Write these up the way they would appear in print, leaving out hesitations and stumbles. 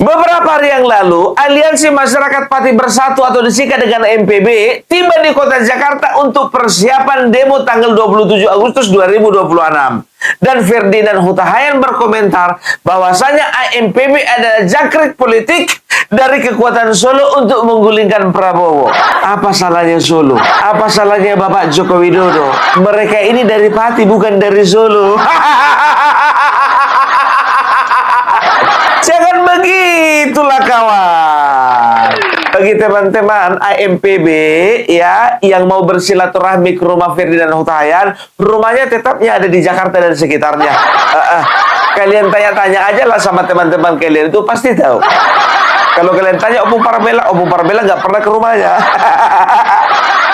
Beberapa hari yang lalu, Aliansi Masyarakat Pati Bersatu atau disingkat dengan MPB tiba di kota Jakarta untuk persiapan demo tanggal 27 Agustus 2026. Dan Ferdinand Huta Hayan berkomentar bahwasanya AMPB adalah jangkrik politik dari kekuatan Solo untuk menggulingkan Prabowo. Apa salahnya Solo? Apa salahnya Bapak Joko Widodo? Mereka ini dari Pati bukan dari Solo. Jangan begitulah kawan. Bagi teman-teman AMPB ya yang mau bersilaturahmi ke rumah Ferdinand Huta Hayan, rumahnya tetapnya ada di Jakarta dan sekitarnya. Kalian tanya-tanya aja lah sama teman-teman kalian, itu pasti tahu. Kalau kalian tanya Opung Parbela nggak pernah ke rumahnya.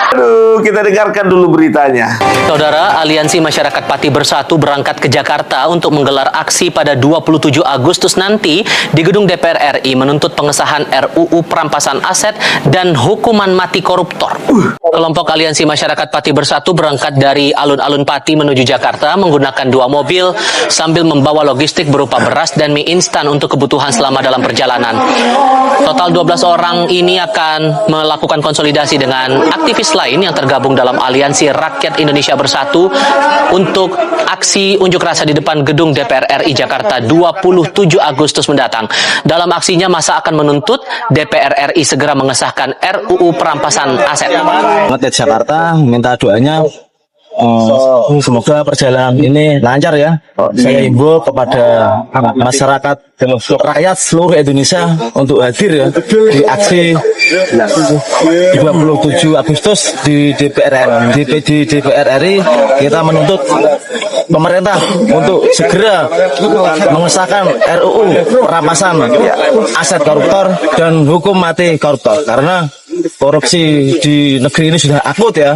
Aduh, kita dengarkan dulu beritanya. Saudara, Aliansi Masyarakat Pati Bersatu berangkat ke Jakarta untuk menggelar aksi pada 27 Agustus nanti di gedung DPR RI menuntut pengesahan RUU perampasan aset dan hukuman mati koruptor. Kelompok Aliansi Masyarakat Pati Bersatu berangkat dari alun-alun Pati menuju Jakarta menggunakan 2 mobil sambil membawa logistik berupa beras dan mie instan untuk kebutuhan selama dalam perjalanan. Total 12 orang ini akan melakukan konsolidasi dengan aktivis lain yang tergabung dalam Aliansi Rakyat Indonesia Bersatu untuk aksi unjuk rasa di depan gedung DPR RI Jakarta 27 Agustus mendatang. Dalam aksinya masa akan menuntut DPR RI segera mengesahkan RUU perampasan aset. Rakyat Jakarta minta doanya semoga perjalanan ini lancar ya. Saya himbau kepada masyarakat rakyat seluruh Indonesia untuk hadir ya di aksi 27 Agustus di DPR RI. Kita menuntut pemerintah untuk segera mengesahkan RUU perampasan aset koruptor dan hukum mati koruptor karena korupsi di negeri ini sudah akut ya.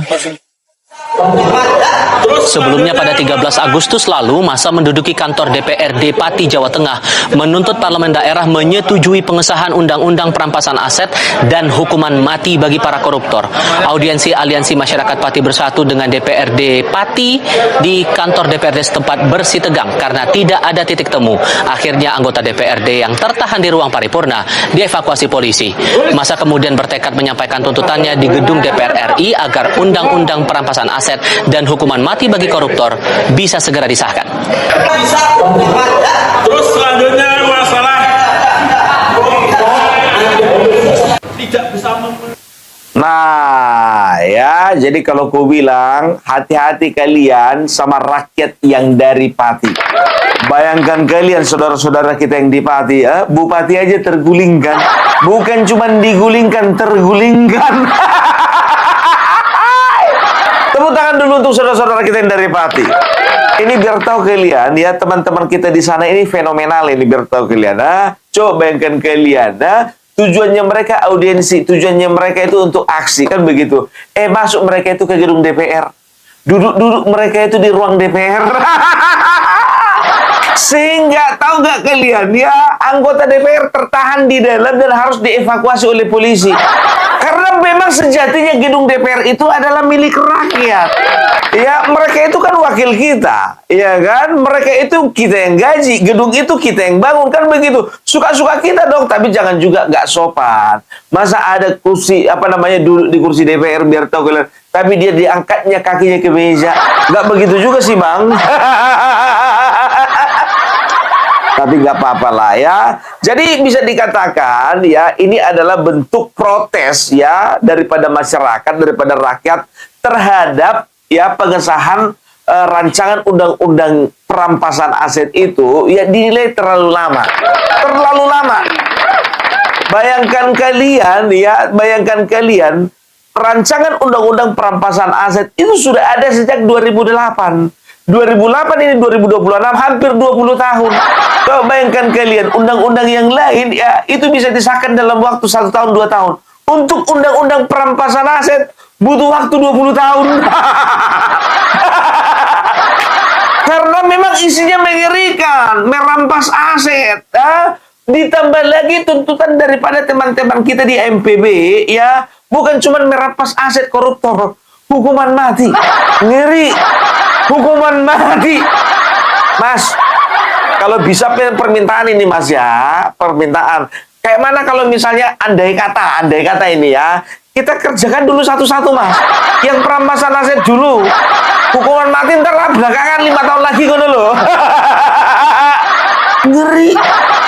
Sebelumnya pada 13 Agustus lalu, masa menduduki kantor DPRD Pati, Jawa Tengah, menuntut parlemen daerah menyetujui pengesahan Undang-Undang Perampasan Aset dan hukuman mati bagi para koruptor. Audiensi Aliansi Masyarakat Pati Bersatu dengan DPRD Pati di kantor DPRD setempat bersih tegang karena tidak ada titik temu. Akhirnya anggota DPRD yang tertahan di ruang paripurna dievakuasi polisi. Masa kemudian bertekad menyampaikan tuntutannya di gedung DPR RI agar Undang-Undang Perampasan Aset dan hukuman mati bagi koruptor bisa segera disahkan. Terus selanjutnya masalah tidak bisa Nah, ya, jadi kalau ku bilang hati-hati kalian sama rakyat yang dari Pati. Bayangkan kalian saudara-saudara kita yang di Pati, Bupati aja tergulingkan. Bukan cuma digulingkan, tergulingkan. Tepuk tangan dulu untuk saudara-saudara kita yang dari Pati. Ini biar tahu kalian ya, teman-teman kita di sana ini fenomenal ini, biar tahu kalian. Coba bayangkan kalian, tujuannya mereka audiensi, tujuannya mereka itu untuk aksi, kan begitu. Masuk mereka itu ke gedung DPR. Duduk-duduk mereka itu di ruang DPR. Sehingga tahu gak kalian ya, anggota DPR tertahan di dalam dan harus dievakuasi oleh polisi. Karena memang sejatinya gedung DPR itu adalah milik rakyat. Ya, mereka itu kan wakil kita. Ya kan? Mereka itu kita yang gaji. Gedung itu kita yang bangun. Kan begitu. Suka-suka kita dong. Tapi jangan juga nggak sopan. Masa ada kursi, duduk di kursi DPR biar tahu kalian. Tapi dia diangkatnya kakinya ke meja. Nggak begitu juga sih, Bang. Tapi nggak apa-apa lah ya. Jadi bisa dikatakan ya, ini adalah bentuk protes ya daripada masyarakat, daripada rakyat terhadap ya pengesahan rancangan undang-undang perampasan aset itu ya dinilai terlalu lama. Terlalu lama. Bayangkan kalian rancangan undang-undang perampasan aset itu sudah ada sejak 2008. 2008 ini 2026, hampir 20 tahun. Coba bayangkan kalian, undang-undang yang lain ya itu bisa disahkan dalam waktu 1 tahun 2 tahun. Untuk undang-undang perampasan aset butuh waktu 20 tahun. Karena memang isinya mengerikan, merampas aset. Ditambah lagi tuntutan daripada teman-teman kita di MPB ya, bukan cuma merampas aset koruptor, hukuman mati. Ngeri. Hukuman mati. Mas, Kalau bisa permintaan ini Mas ya, permintaan. Kayak mana kalau misalnya andai kata ini ya, kita kerjakan dulu satu-satu Mas. Yang perampasan aset dulu. Hukuman mati ntar lah belakangan 5 tahun lagi kono loh. Ngeri.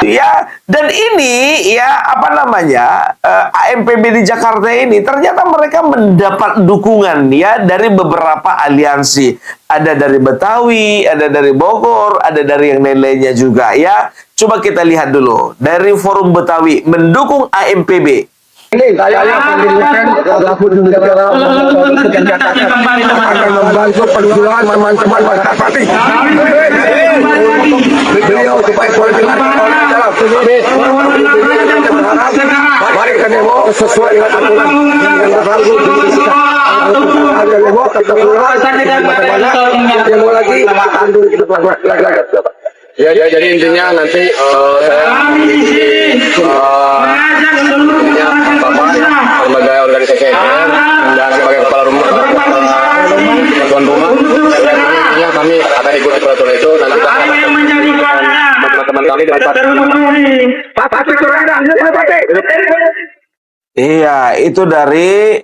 Ya, dan ini ya apa namanya AMPB di Jakarta ini ternyata mereka mendapat dukungan ya dari beberapa aliansi. Ada dari Betawi, ada dari Bogor, ada dari yang lain-lainnya juga ya. Coba kita lihat dulu dari Forum Betawi mendukung AMPB. Ini saya mendirikan laku akan membantu perjuangan teman-teman masyarakat Pati. Beliau supaya politik mari kita demo sesuai dengan aturan yang berlaku ada demo kita keluar demo lagi tandur kita lagi. Ya, jadi intinya nanti sebagai organisasi dan sebagai kepala rumah tuan rumah intinya kami akan ikuti peraturan itu nanti teman-teman kami Iya, itu dari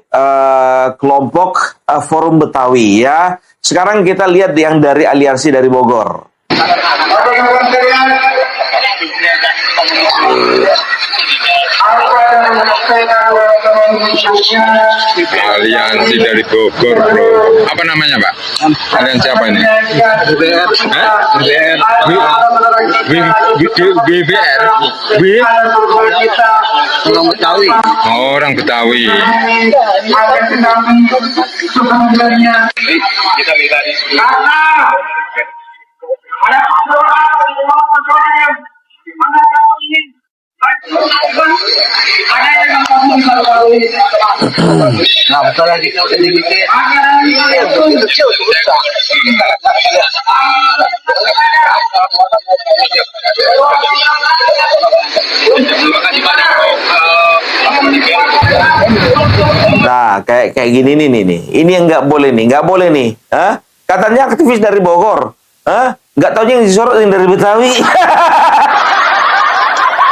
kelompok Forum Betawi ya. Sekarang kita lihat yang dari aliansi dari Bogor. Aliansi dari Bogor, bro. Apa namanya, Pak? Aliansi apa ini? BBR. Orang Betawi. Oh, orang Betawi. Kita minta di sini. Nah, betul lagi kita udah dibikin. Nah, kayak gini nih. Ini yang nggak boleh nih. Hah? Katanya aktivis dari Bogor. Hah? Nggak taunya yang disorot yang dari Betawi.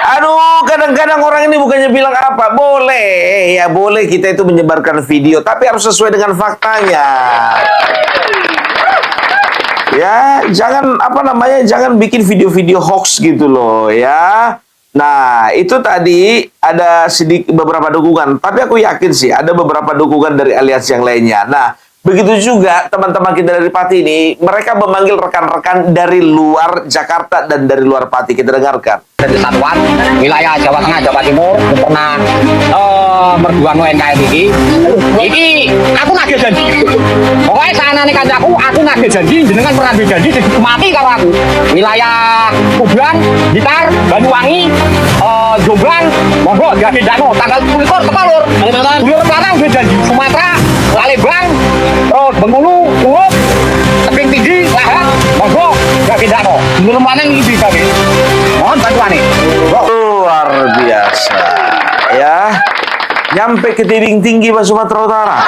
Aduh, kadang-kadang orang ini bukannya bilang apa. Boleh, ya boleh kita itu menyebarkan video. Tapi harus sesuai dengan faktanya. Ya, jangan bikin video-video hoax gitu loh ya. Nah, itu tadi ada beberapa dukungan. Tapi aku yakin sih ada beberapa dukungan dari aliansi yang lainnya. Nah, begitu juga teman-teman kita dari Pati ini, mereka memanggil rekan-rekan dari luar Jakarta dan dari luar Pati. Kita dengarkan. Dari Satuan, wilayah Jawa Tengah, Jawa Timur, pernah merjuang NKRI. Ini aku nagih janji. Pokoknya sana nih kancaku, aku nagih janji. Jenengan pernah berjanji mati kalau aku. Wilayah Tuban, Blitar, Banyuwangi, Jombang, monggo nggak Dano, tanggal 10 Kepalur. Dulur Selatan udah janji. Sumatera, Palembang, terus Bengkulu, Kulut, Tebing Tinggi, Lahat, monggo nggak Dano. Dulur mana ini bisa nih? Mohon bantuan nih. Luar biasa ya, nyampe ke tebing tinggi Pak Sumatera Utara.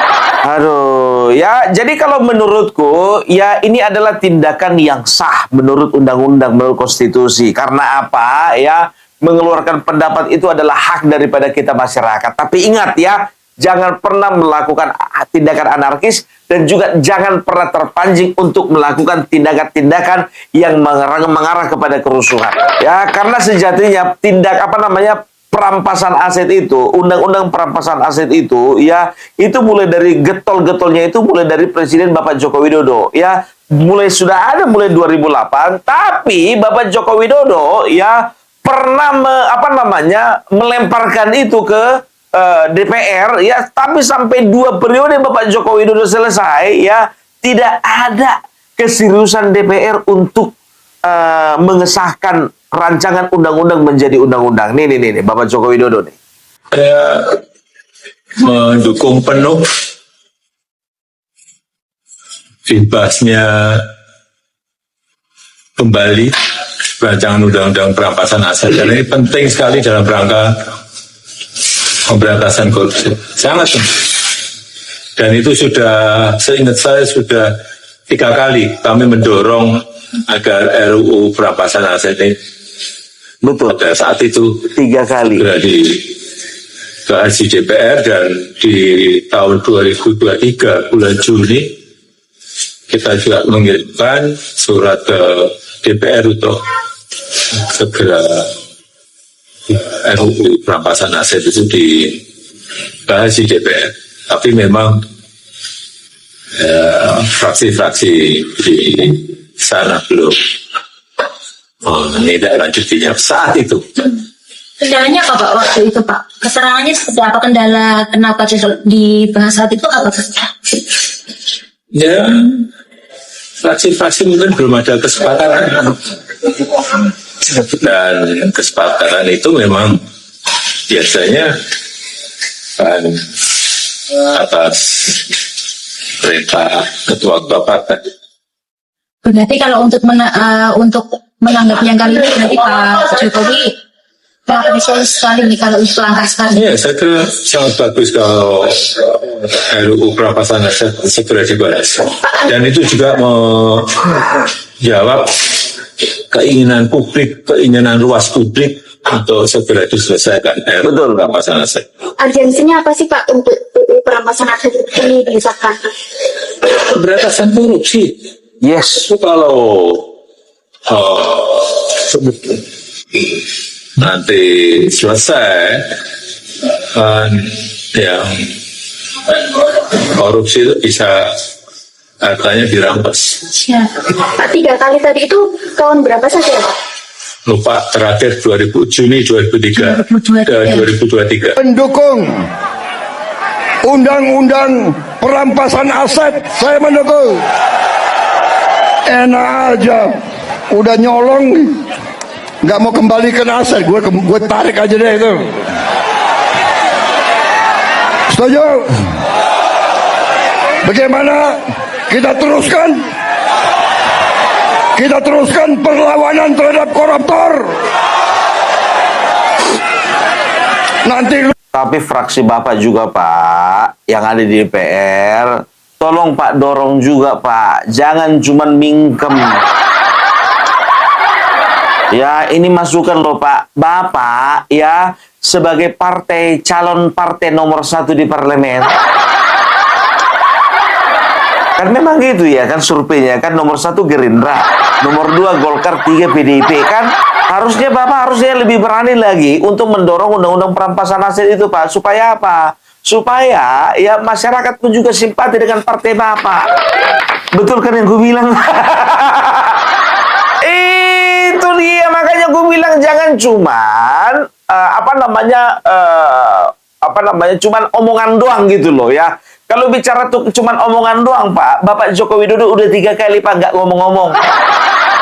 Aduh ya, jadi kalau menurutku ya ini adalah tindakan yang sah menurut undang-undang, menurut konstitusi. Karena apa ya, mengeluarkan pendapat itu adalah hak daripada kita masyarakat. Tapi ingat ya, jangan pernah melakukan tindakan anarkis dan juga jangan pernah terpancing untuk melakukan tindakan-tindakan yang mengarah kepada kerusuhan. Ya, karena sejatinya perampasan aset itu, undang-undang perampasan aset itu, ya, itu mulai dari getol-getolnya itu mulai dari Presiden Bapak Joko Widodo, ya, sudah ada mulai 2008, tapi Bapak Joko Widodo, ya, pernah melemparkan itu ke DPR, ya, tapi sampai 2 periode Bapak Joko Widodo selesai, ya, tidak ada keseriusan DPR untuk mengesahkan rancangan undang-undang menjadi undang-undang. Nih, Bapak Joko Widodo nih. Saya mendukung penuh bebasnya kembali rancangan undang-undang perampasan aset. Dan ini penting sekali dalam rangka pemberantasan korupsi. Sangat penting. Dan itu sudah, seingat saya sudah 3 kali kami mendorong agar RUU perampasan aset ini Betul. pada saat itu 3 kali. segera dibahas di DPR, dan di tahun 2023 bulan Juni kita juga mengirimkan surat ke DPR untuk segera RUU perampasan aset itu dibahas di DPR. Tapi memang fraksi-fraksi di sana belum menindaklanjutinya saat itu. Kendalanya apa Pak waktu itu Pak? Keserangannya seperti apa, kendala kenapa dibahas saat itu apa Pak? Ya, fraksi-fraksi mungkin belum ada kesepakatan. Dan kesepakatan itu memang biasanya kan atas perintah ketua-ketua partai. Berarti kalau untuk menanggapi yang kali ini nanti Pak Jokowi mengapresiasi sekali nih kalau itu langkah sekali. Ya, saya kira sangat bagus kalau RUU perampasan aset segera dibahas. Dan itu juga menjawab keinginan publik, keinginan luas publik untuk segera diselesaikan RUU perampasan aset. Urgensinya apa sih Pak untuk perampasan aset ini disahkan? Pemberantasan korupsi. Yes. Itu kalau nanti selesai kan yang korupsi itu bisa hartanya dirampas. Ya. Pak 3 kali tadi itu tahun berapa saja Pak? Lupa, terakhir Juni 2023. Pendukung undang-undang perampasan aset, saya mendukung. Enak aja, udah nyolong, nggak mau kembalikan aset, gue tarik aja deh itu. Setuju? Bagaimana kita teruskan? Kita teruskan perlawanan terhadap koruptor. Nanti. Tapi fraksi Bapak juga Pak, yang ada di DPR, tolong Pak dorong juga Pak, jangan cuman mingkem. Ya, ini masukan loh Pak. Bapak ya sebagai calon partai nomor 1 di parlemen. Kan memang gitu ya kan surveinya kan, nomor 1 Gerindra, nomor 2 Golkar, 3 PDIP kan. Harusnya Bapak lebih berani lagi untuk mendorong undang-undang perampasan aset itu Pak. Supaya apa? Supaya ya masyarakat pun juga simpati dengan partai Bapak. Betul kan yang gue bilang? Itu dia, makanya gue bilang jangan cuman cuman omongan doang gitu loh ya. Kalau bicara tuh cuman omongan doang Pak, Bapak Joko Widodo udah 3 kali Pak nggak ngomong-ngomong.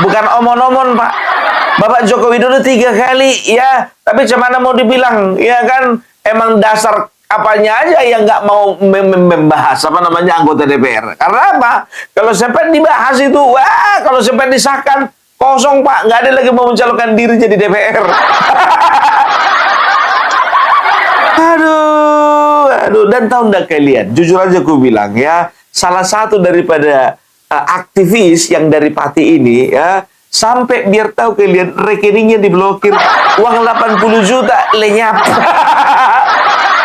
Bukan omon-omon Pak. Bapak Joko Widodo 3 kali ya, tapi cuman mau dibilang ya kan emang dasar apanya aja yang nggak mau membahas anggota DPR. Karena apa? Kalau sampai dibahas itu, wah kalau sampai disahkan kosong Pak, nggak ada lagi mau mencalonkan diri jadi DPR. Aduh, dan tahu nggak kalian? Jujur aja aku bilang ya, salah satu daripada aktivis yang dari Pati ini ya, sampai biar tahu kalian rekeningnya diblokir, uang 80 juta lenyap.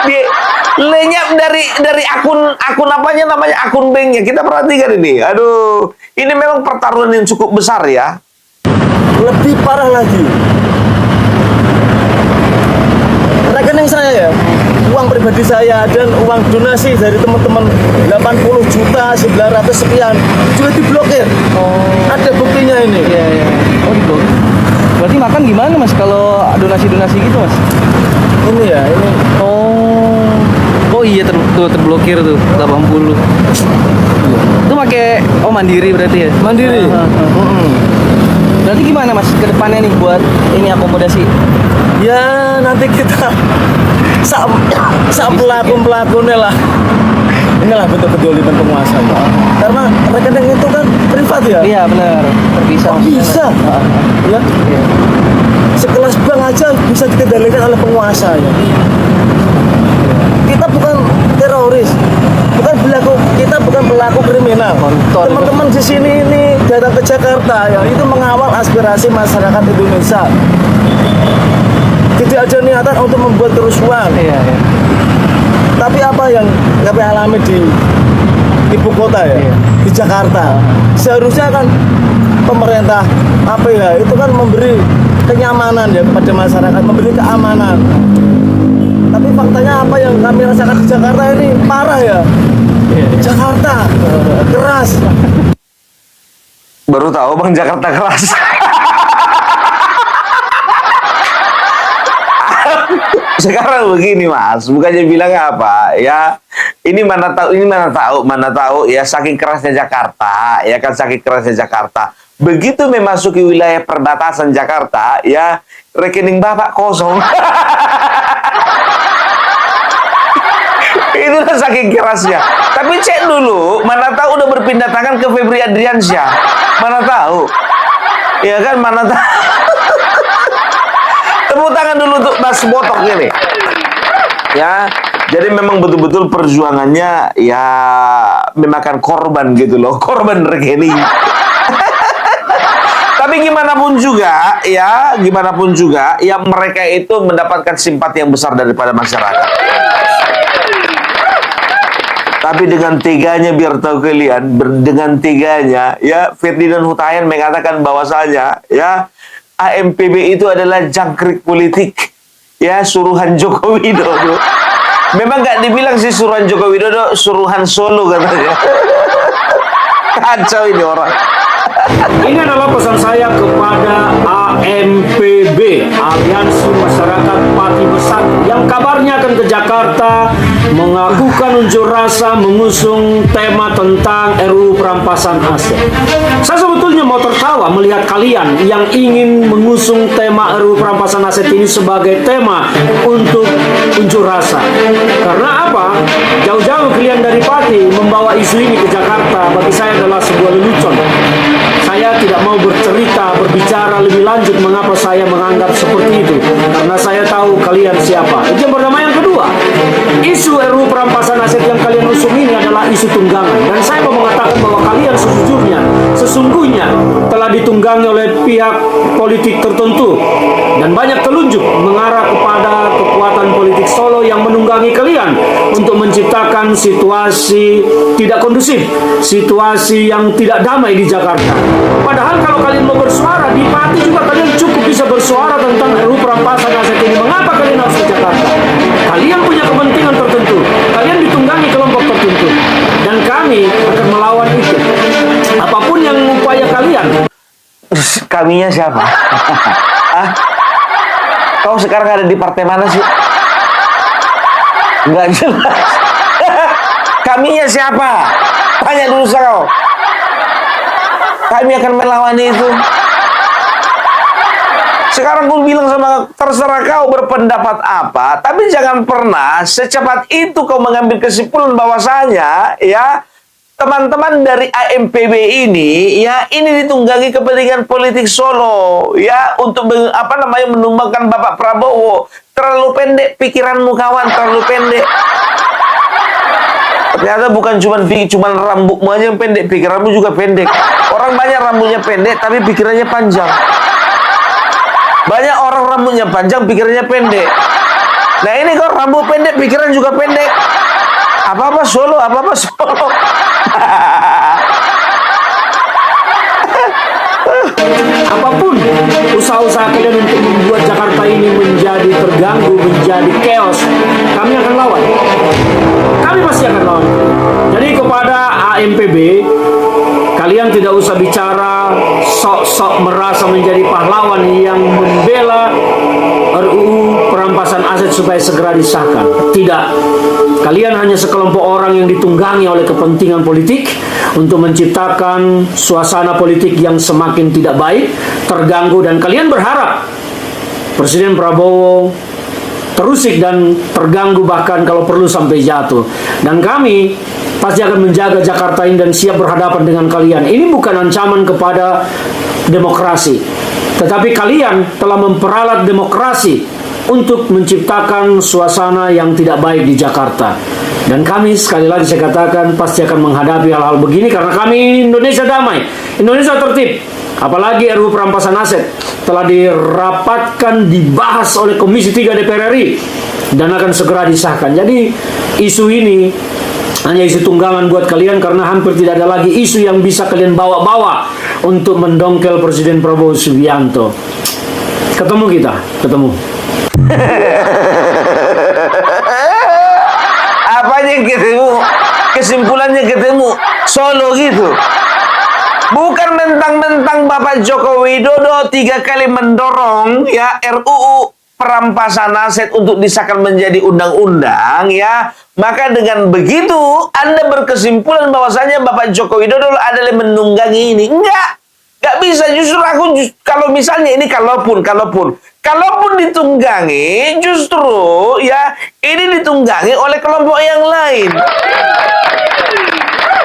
Dia lenyap dari akun akun banknya. Kita perhatikan ini. Aduh, ini memang pertarungan yang cukup besar ya. Lebih parah lagi, rekening saya ya, uang pribadi saya dan uang donasi dari teman-teman 80 juta 900 sekian juga diblokir. Ada buktinya ini. Iya. Oh, diblokir. Berarti makan gimana Mas kalau donasi-donasi gitu Mas? Ini ya, ini. Oh iya, terblokir tuh 80. Itu pakai Mandiri berarti ya? Mandiri. Berarti gimana Mas ke depannya nih buat ini akomodasi? Ya nanti kita pelaku-pelakunya lah. Inilah betul-betul di penguasa. Karena rekening itu kan privat ya? Iya benar, terpisah. Bisa. Ya. Sekelas bank aja bisa dikendalikan oleh penguasa ya. Kita bukan teroris, kita bukan pelaku kriminal. Teman-teman di sini ini datang ke Jakarta ya itu mengawal aspirasi masyarakat Indonesia. Tidak ada niatan untuk membuat kerusuhan. Iya. Tapi apa yang kami alami di ibu kota ya, di Jakarta, seharusnya kan pemerintah APH itu kan memberi kenyamanan ya kepada masyarakat, memberi keamanan. Tapi faktanya apa yang kami rasakan di Jakarta ini parah ya. Jakarta keras. Baru tahu Bang Jakarta keras. Sekarang begini Mas, bukannya bilang apa ya? Ini mana tahu ya, saking kerasnya Jakarta, ya kan, saking kerasnya Jakarta. Begitu memasuki wilayah perbatasan Jakarta, ya rekening Bapak kosong. Itulah saking kerasnya. Tapi cek dulu, mana tahu udah berpindah tangan ke Febri Adriansyah. Mana tahu, ya kan, mana tahu. Tepuk tangan dulu untuk Mas Botok ini. Ya, jadi memang betul-betul perjuangannya ya memakan korban gitu loh, korban rekening. Tapi gimana pun juga, ya mereka itu mendapatkan simpati yang besar daripada masyarakat. Tapi dengan teganya, biar tahu kalian, dengan teganya, ya Ferdinand Hutahian mengatakan bahwasanya, ya AMPB itu adalah jangkrik politik, ya suruhan Joko Widodo. Memang nggak dibilang sih suruhan Joko Widodo, suruhan Solo katanya. Kacau ini orang. Ini adalah pesan saya kepada AMPB, Aliansi Masyarakat Pati Bersatu, yang kabarnya akan ke Jakarta mengakukan unjuk rasa mengusung tema tentang RUU perampasan aset. Saya sebetulnya mau tertawa melihat kalian yang ingin mengusung tema RUU perampasan aset ini sebagai tema untuk unjuk rasa. Karena apa? Jauh-jauh kalian dari Pati membawa isu ini ke Jakarta bagi saya adalah sebuah lelucon. Saya tidak mau berbicara lebih lanjut mengapa saya menganggap seperti itu, karena saya tahu kalian siapa. Itu yang pertama. Yang kedua, isu RUU perampasan aset yang kalian usung ini adalah isu tunggangan, dan saya mau mengatakan bahwa kalian sesungguhnya telah ditunggangi oleh pihak politik tertentu, dan banyak telunjuk mengarah kepada kekuatan politik Solo yang menunggangi kalian untuk menciptakan situasi tidak kondusif, situasi yang tidak damai di Jakarta. Padahal kalau kalian mau bersuara di Pati juga kalian cukup bisa bersuara tentang RUU perampasan aset ini. Mengapa kalian harus ke Jakarta? Kalian punya kepentingan tertentu, kalian ditunggangi kelompok tertentu, dan kami akan melawan itu. Apapun yang upaya kalian. Terus kaminya siapa? Hah? Kau sekarang ada di partai mana sih? Nggak jelas. Kaminya siapa? Tanya dulu kau. Kami akan melawan itu. Sekarang gue bilang sama, terserah kau berpendapat apa, tapi jangan pernah secepat itu kau mengambil kesimpulan bahwasanya, ya, teman-teman dari AMPB ini, ya, ini ditunggangi kepentingan politik Solo, ya, untuk menumbangkan Bapak Prabowo. Terlalu pendek pikiranmu kawan, terlalu pendek. Ternyata bukan cuma rambutmu aja yang pendek, pikiranmu juga pendek. Orang banyak rambutnya pendek tapi pikirannya panjang. Banyak orang rambutnya panjang, pikirannya pendek. Nah ini kok rambut pendek, pikiran juga pendek. Apa-apa Solo. Apapun usaha-usaha kalian untuk membuat Jakarta ini menjadi terganggu, menjadi chaos, kami akan lawan. Kami pasti akan lawan. Jadi kepada AMPB, kalian tidak usah bicara sok-sok merasa menjadi pahlawan yang membela RUU perampasan aset supaya segera disahkan. Tidak. Kalian hanya sekelompok orang yang ditunggangi oleh kepentingan politik untuk menciptakan suasana politik yang semakin tidak baik, terganggu, dan kalian berharap Presiden Prabowo terusik dan terganggu, bahkan kalau perlu sampai jatuh. Dan kami pasti akan menjaga Jakarta ini dan siap berhadapan dengan kalian. Ini bukan ancaman kepada demokrasi, tetapi kalian telah memperalat demokrasi untuk menciptakan suasana yang tidak baik di Jakarta. Dan kami sekali lagi saya katakan pasti akan menghadapi hal-hal begini karena kami Indonesia damai, Indonesia tertib. Apalagi RUU perampasan aset telah dirapatkan, dibahas oleh Komisi 3 DPR RI dan akan segera disahkan. Jadi isu ini hanya isu tunggangan buat kalian karena hampir tidak ada lagi isu yang bisa kalian bawa-bawa untuk mendongkel Presiden Prabowo Subianto. Ketemu kita, ketemu. Apanya ketemu? Kesimpulannya ketemu. Solo gitu. Bukan mentang-mentang Bapak Joko Widodo 3 kali mendorong ya RUU perampasan aset untuk disahkan menjadi undang-undang ya. Maka dengan begitu Anda berkesimpulan bahwasanya Bapak Joko Widodo adalah menunggangi ini. Enggak bisa. Justru aku kalau misalnya ini kalaupun ditunggangi, justru ya ini ditunggangi oleh kelompok yang lain.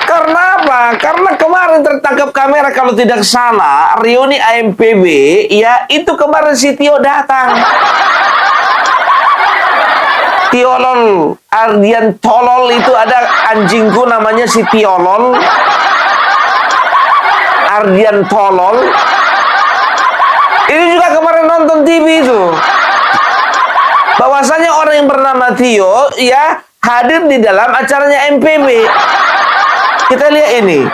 Karena apa? Karena kemarin tertangkap kamera kalau tidak salah reuni AMPB ya itu kemarin si Tio datang. Tiolol, Ardian tolol itu ada anjingku namanya si Tiolol. Ardian tolol. Ini juga kemarin nonton TV itu. Bahwasanya orang yang bernama Tio ya hadir di dalam acaranya MPB. Kita lihat ini.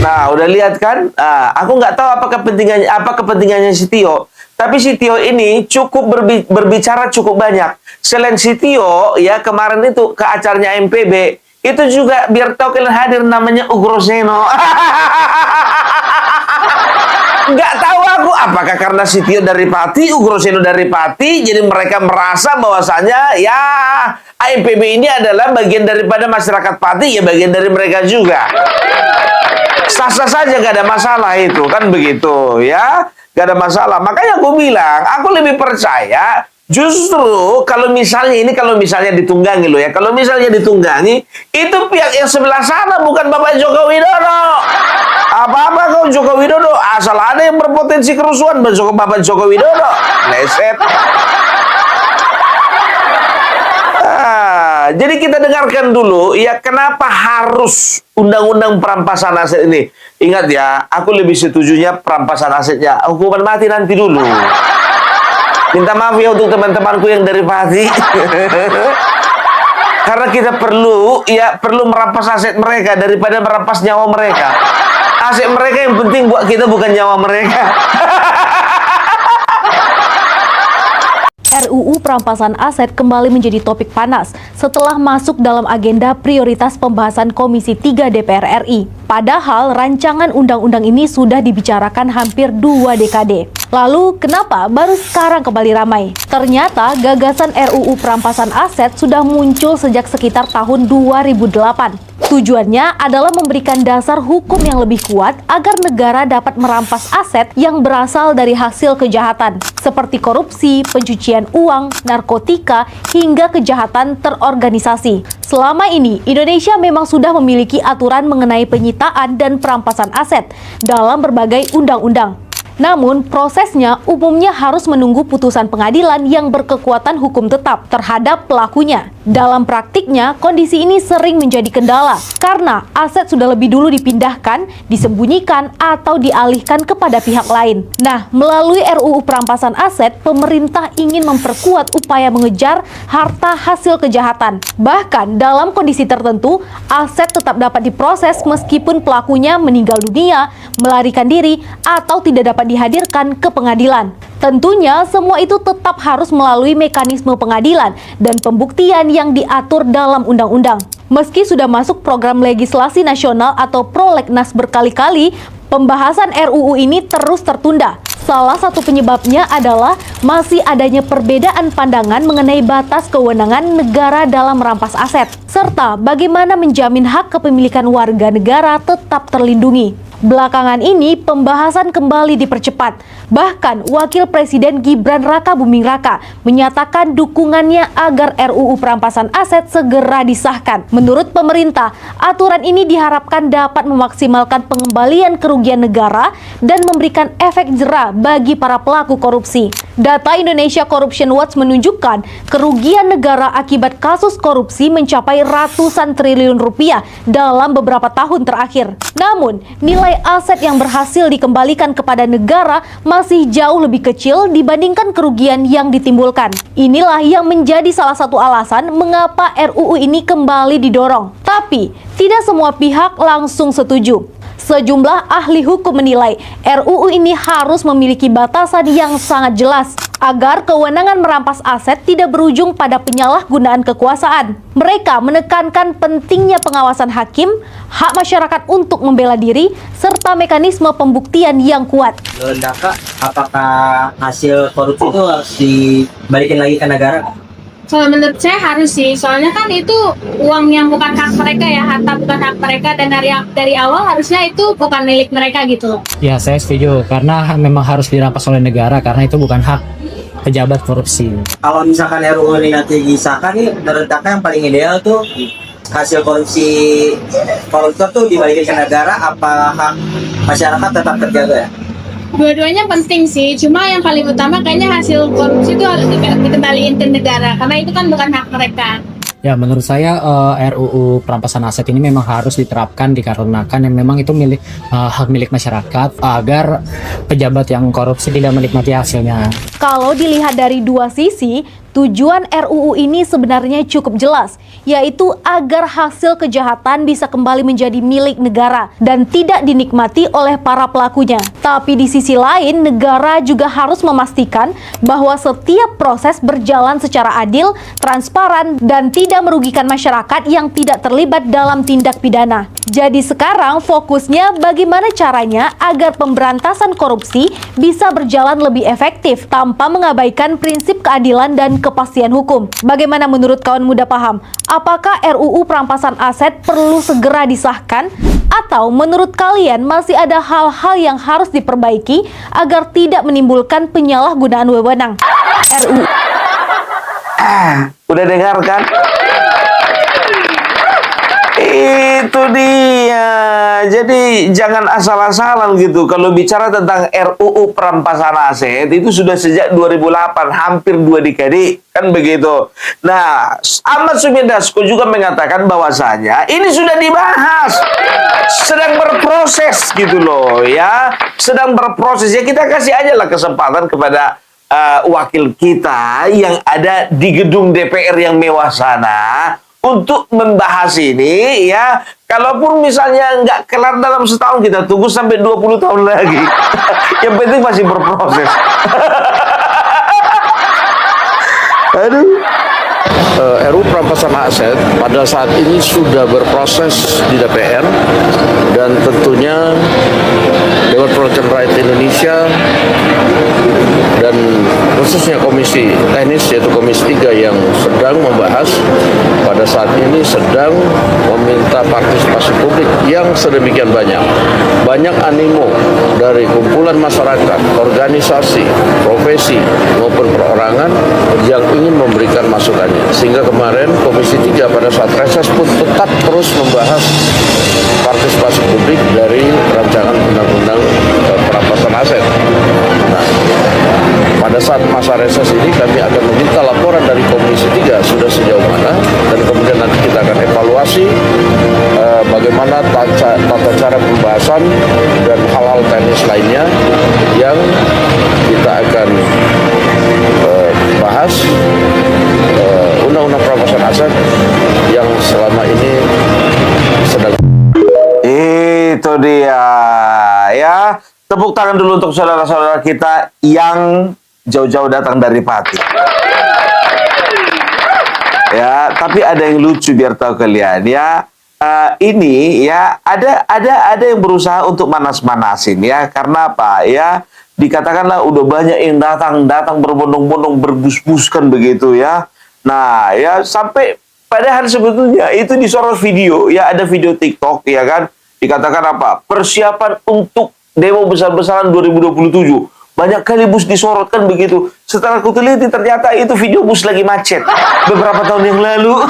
Nah, udah lihat kan? Aku nggak tahu apa kepentingannya si Tio. Tapi si Tio ini cukup berbicara cukup banyak. Selain si Tio, ya kemarin itu ke acaranya MPB, itu juga biar tahu kalian hadir namanya Ugroseno. Nggak tahu aku apakah karena si Tio dari Pati, Ugroseno dari Pati, jadi mereka merasa bahwasanya ya AMPB ini adalah bagian daripada masyarakat Pati, ya bagian dari mereka juga. Sah-sah saja, gak ada masalah itu, kan begitu ya, gak ada masalah. Makanya aku bilang, aku lebih percaya justru kalau misalnya ditunggangi loh ya, kalau misalnya ditunggangi itu pihak yang sebelah sana, bukan Bapak Joko Widodo. Apa-apa kau Joko Widodo, asal ada yang berpotensi kerusuhan Bapak Joko Widodo, leset. Jadi kita dengarkan dulu ya kenapa harus undang-undang perampasan aset ini. Ingat ya, aku lebih setujunya perampasan asetnya hukuman mati nanti dulu. Minta maaf ya untuk teman-temanku yang dari Pati. Karena kita perlu merampas aset mereka daripada merampas nyawa mereka. Aset mereka yang penting buat kita, bukan nyawa mereka. RUU perampasan aset kembali menjadi topik panas setelah masuk dalam agenda prioritas pembahasan Komisi 3 DPR RI. Padahal rancangan undang-undang ini sudah dibicarakan hampir 2 dekade. Lalu kenapa baru sekarang kembali ramai? Ternyata gagasan RUU perampasan aset sudah muncul sejak sekitar tahun 2008. Tujuannya adalah memberikan dasar hukum yang lebih kuat agar negara dapat merampas aset yang berasal dari hasil kejahatan, seperti korupsi, pencucian uang, narkotika, hingga kejahatan terorganisasi. Selama ini, Indonesia memang sudah memiliki aturan mengenai penyitaan dan perampasan aset dalam berbagai undang-undang. Namun, prosesnya umumnya harus menunggu putusan pengadilan yang berkekuatan hukum tetap terhadap pelakunya. Dalam praktiknya, kondisi ini sering menjadi kendala karena aset sudah lebih dulu dipindahkan, disembunyikan, atau dialihkan kepada pihak lain. Nah, melalui RUU perampasan aset, pemerintah ingin memperkuat upaya mengejar harta hasil kejahatan. Bahkan, dalam kondisi tertentu, aset tetap dapat diproses meskipun pelakunya meninggal dunia, melarikan diri, atau tidak dapat dihadirkan ke pengadilan. Tentunya semua itu tetap harus melalui mekanisme pengadilan dan pembuktian yang diatur dalam undang-undang. Meski sudah masuk program legislasi nasional atau prolegnas berkali-kali, pembahasan RUU ini terus tertunda. Salah satu penyebabnya adalah masih adanya perbedaan pandangan mengenai batas kewenangan negara dalam merampas aset, serta bagaimana menjamin hak kepemilikan warga negara tetap terlindungi. Belakangan ini, pembahasan kembali dipercepat. Bahkan, Wakil Presiden Gibran Rakabuming Raka menyatakan dukungannya agar RUU perampasan aset segera disahkan. Menurut pemerintah, aturan ini diharapkan dapat memaksimalkan pengembalian kerugian negara dan memberikan efek jera bagi para pelaku korupsi. Data Indonesia Corruption Watch menunjukkan kerugian negara akibat kasus korupsi mencapai ratusan triliun rupiah dalam beberapa tahun terakhir. Namun, nilai aset yang berhasil dikembalikan kepada negara masih jauh lebih kecil dibandingkan kerugian yang ditimbulkan. Inilah yang menjadi salah satu alasan mengapa RUU ini kembali didorong. Tapi, tidak semua pihak langsung setuju. Sejumlah ahli hukum menilai RUU ini harus memiliki batasan yang sangat jelas agar kewenangan merampas aset tidak berujung pada penyalahgunaan kekuasaan. Mereka menekankan pentingnya pengawasan hakim, hak masyarakat untuk membela diri, serta mekanisme pembuktian yang kuat. Menurut Kakak, apakah hasil korupsi itu harus dibalikin lagi ke negara? Kalau menurut saya harus sih, soalnya kan itu uang yang bukan hak mereka ya, harta bukan hak mereka, dan dari awal harusnya itu bukan milik mereka gitu loh. Ya, saya setuju, karena memang harus dirampas oleh negara, karena itu bukan hak pejabat korupsi. Kalau misalkan RUU ini nanti disahkan nih, menurut Kakak yang paling ideal tuh hasil koruptor tuh dibalikin ke negara, apa hak masyarakat tetap terjaga ya? Dua-duanya penting sih, cuma yang paling utama kayaknya hasil korupsi itu harus dikembaliin ke negara, karena itu kan bukan hak mereka. Ya, menurut saya RUU perampasan aset ini memang harus diterapkan dikarenakan yang memang itu hak milik masyarakat agar pejabat yang korupsi tidak menikmati hasilnya. Kalau dilihat dari dua sisi, tujuan RUU ini sebenarnya cukup jelas, yaitu agar hasil kejahatan bisa kembali menjadi milik negara dan tidak dinikmati oleh para pelakunya. Tapi di sisi lain, negara juga harus memastikan bahwa setiap proses berjalan secara adil, transparan, dan tidak merugikan masyarakat yang tidak terlibat dalam tindak pidana. Jadi sekarang fokusnya bagaimana caranya agar pemberantasan korupsi bisa berjalan lebih efektif tanpa mengabaikan prinsip keadilan dan kepastian hukum. Bagaimana menurut kawan muda paham? Apakah RUU perampasan aset perlu segera disahkan? Atau menurut kalian masih ada hal-hal yang harus diperbaiki agar tidak menimbulkan penyalahgunaan wewenang? RUU. Udah dengar kan? Itu dia. Jadi jangan asal-asalan gitu. Kalau bicara tentang RUU perampasan aset itu sudah sejak 2008, hampir 2 dekade, kan begitu. Nah, Ahmad Sumidasko juga mengatakan bahwasanya ini sudah dibahas, sedang berproses gitu loh ya, sedang berproses ya. Kita kasih aja lah kesempatan kepada wakil kita yang ada di gedung DPR yang mewah sana untuk membahas ini ya. Kalaupun misalnya nggak kelar dalam setahun, kita tunggu sampai 20 tahun lagi. Yang penting masih berproses. Aduh. RUU perampasan aset pada saat ini sudah berproses di DPR, dan tentunya Dewan Perwakilan Rakyat Indonesia dan khususnya Komisi Teknis yaitu Komisi 3 yang sedang membahas pada saat ini sedang meminta partisipasi publik yang sedemikian banyak animo dari kumpulan masyarakat, organisasi, profesi maupun perorangan yang ingin memberikan masukannya. Sehingga kemarin Komisi 3 pada saat reses pun tetap terus membahas partisipasi publik dari rancangan undang-undang perampasan aset. Nah, pada saat masa reses ini kami akan meminta laporan dari Komisi 3 sudah sejauh mana, dan kemudian nanti kita akan evaluasi bagaimana tata cara pembahasan dan hal-hal teknis lainnya yang kita akan bahas undang-undang perampasan aset yang selama ini sedang. Itu dia ya. Tepuk tangan dulu untuk saudara-saudara kita yang jauh-jauh datang dari Pati. Ya, tapi ada yang lucu biar tahu kalian ya. Ini ya ada yang berusaha untuk manas-manasin ya. Karena apa ya? dikatakanlah udah banyak yang datang berbondong-bondong berbus-buskan begitu ya. Nah ya sampai padahal sebetulnya itu disorot video ya, ada video TikTok ya kan, dikatakan apa, persiapan untuk demo besar-besaran 2027. Banyak kali bus disorot kan begitu. Setelah aku teliti ternyata itu video bus lagi macet beberapa tahun yang lalu.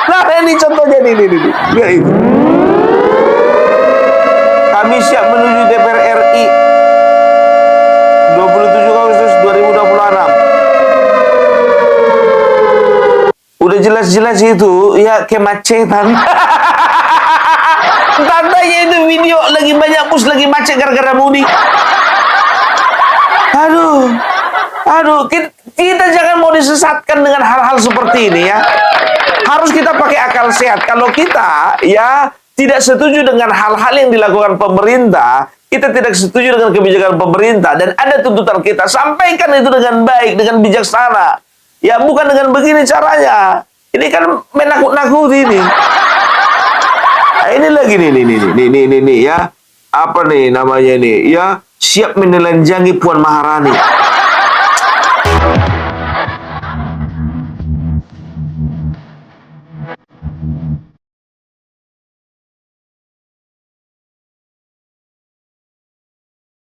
Nah ini contohnya nih. Lihat itu. Kami siap menuju DPR RI 27 Agustus 2026. Udah jelas-jelas itu ya kemacetan. Tandanya itu video lagi banyak bus lagi macet gara-gara mudik. Aduh, kita jangan mau disesatkan dengan hal-hal seperti ini ya. Harus kita pakai akal sehat. Kalau kita ya tidak setuju dengan hal-hal yang dilakukan pemerintah, kita tidak setuju dengan kebijakan pemerintah dan ada tuntutan kita, sampaikan itu dengan baik, dengan bijaksana. Ya bukan dengan begini caranya. Ini kan menakut-nakuti ini. Nah, ini lagi nih ya. Apa nih namanya nih? Ya, siap menelanjangi Puan Maharani.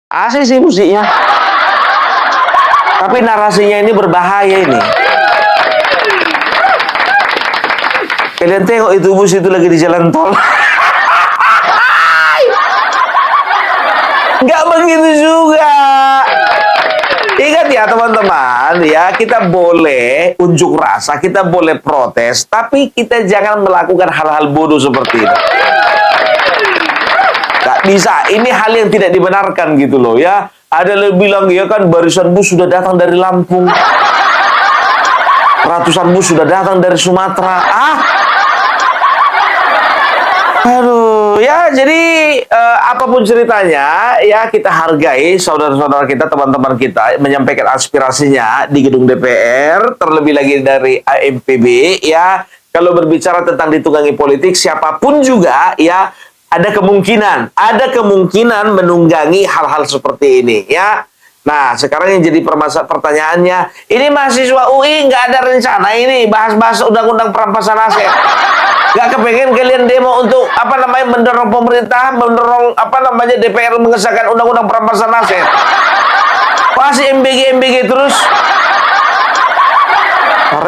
Asik sih musiknya. Tapi narasinya ini berbahaya ini. Kalian tengok itu bus itu lagi di jalan tol. Nggak begitu juga. Ingat ya teman-teman, ya kita boleh unjuk rasa, kita boleh protes, tapi kita jangan melakukan hal-hal bodoh seperti itu. Nggak bisa, ini hal yang tidak dibenarkan gitu loh ya. Ada yang bilang ya kan barisan bus sudah datang dari Lampung. Ratusan bus sudah datang dari Sumatera. Aduh, ya jadi apapun ceritanya, ya kita hargai saudara-saudara kita, teman-teman kita menyampaikan aspirasinya di gedung DPR, terlebih lagi dari AMPB, ya. Kalau berbicara tentang ditunggangi politik, siapapun juga, ya, ada kemungkinan menunggangi hal-hal seperti ini, ya. Nah, sekarang yang jadi pertanyaannya, ini mahasiswa UI nggak ada rencana ini bahas-bahas undang-undang perampasan aset. Nggak kepengen kalian demo untuk mendorong pemerintah, mendorong DPR mengesahkan undang-undang perampasan aset. Pasti MBG terus.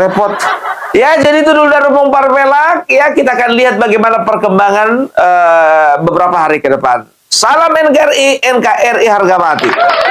Repot. Ya, jadi itu dulu dari Rombong Parpelak. Ya, kita akan lihat bagaimana perkembangan beberapa hari ke depan. Salam NKRI, NKRI harga mati.